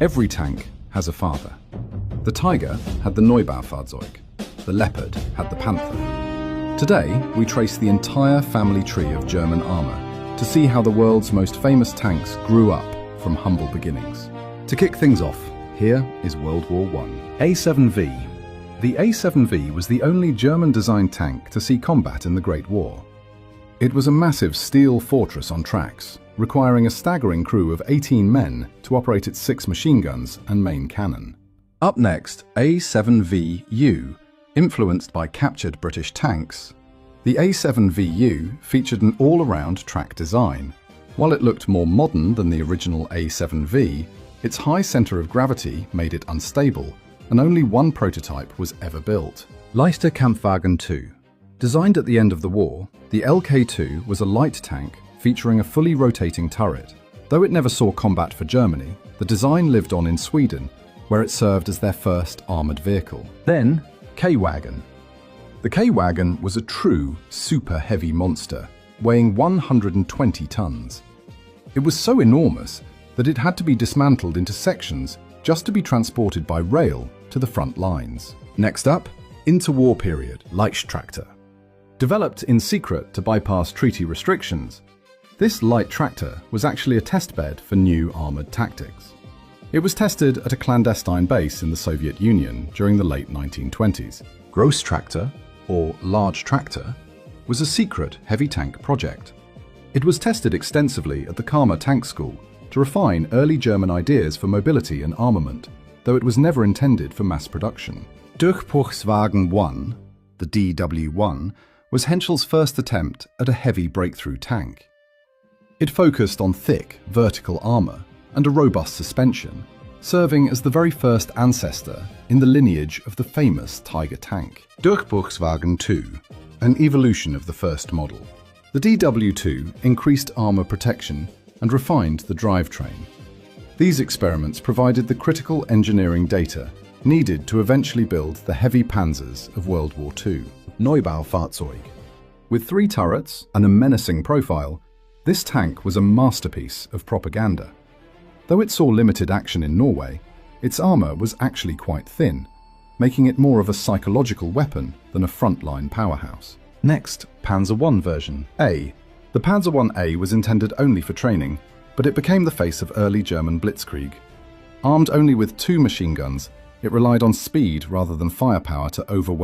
Every tank has a father. The Tiger had the Neubaufahrzeug. The Leopard had the Panther. Today, we trace the entire family tree of German armor to see how the world's most famous tanks grew up from humble beginnings. To kick things off, here is World War I. A7V. The A7V was the only German-designed tank to see combat in the Great War. It was a massive steel fortress on tracks, requiring a staggering crew of 18 men to operate its 6 machine guns and main cannon. Up next, A7VU. Influenced by captured British tanks, the A7VU featured an all-around track design. While it looked more modern than the original A7V, its high center of gravity made it unstable, and only one prototype was ever built. Leichter Kampfwagen II. Designed at the end of the war, the LK2 was a light tank featuring a fully rotating turret. Though it never saw combat for Germany, the design lived on in Sweden, where it served as their first armored vehicle. Then, K-Wagon. The K-Wagon was a true super heavy monster, weighing 120 tons. It was so enormous that it had to be dismantled into sections just to be transported by rail to the front lines. Next up, interwar period Leichtraktor. Developed in secret to bypass treaty restrictions, this light tractor was actually a testbed for new armored tactics. It was tested at a clandestine base in the Soviet Union during the late 1920s. Großtraktor, or large tractor, was a secret heavy tank project. It was tested extensively at the Kama Tank School to refine early German ideas for mobility and armament, though it was never intended for mass production. Durchbruchswagen 1, the DW1, was Henschel's first attempt at a heavy breakthrough tank. It focused on thick, vertical armor and a robust suspension, serving as the very first ancestor in the lineage of the famous Tiger tank. Durchbruchswagen 2, an evolution of the first model. The DW2 increased armor protection and refined the drivetrain. These experiments provided the critical engineering data needed to eventually build the heavy panzers of World War II. Neubaufahrzeug. With 3 turrets and a menacing profile, this tank was a masterpiece of propaganda. Though it saw limited action in Norway, its armor was actually quite thin, making it more of a psychological weapon than a frontline powerhouse. Next, Panzer I version A. The Panzer I-A was intended only for training, but it became the face of early German blitzkrieg. Armed only with 2 machine guns, it relied on speed rather than firepower to overwhelm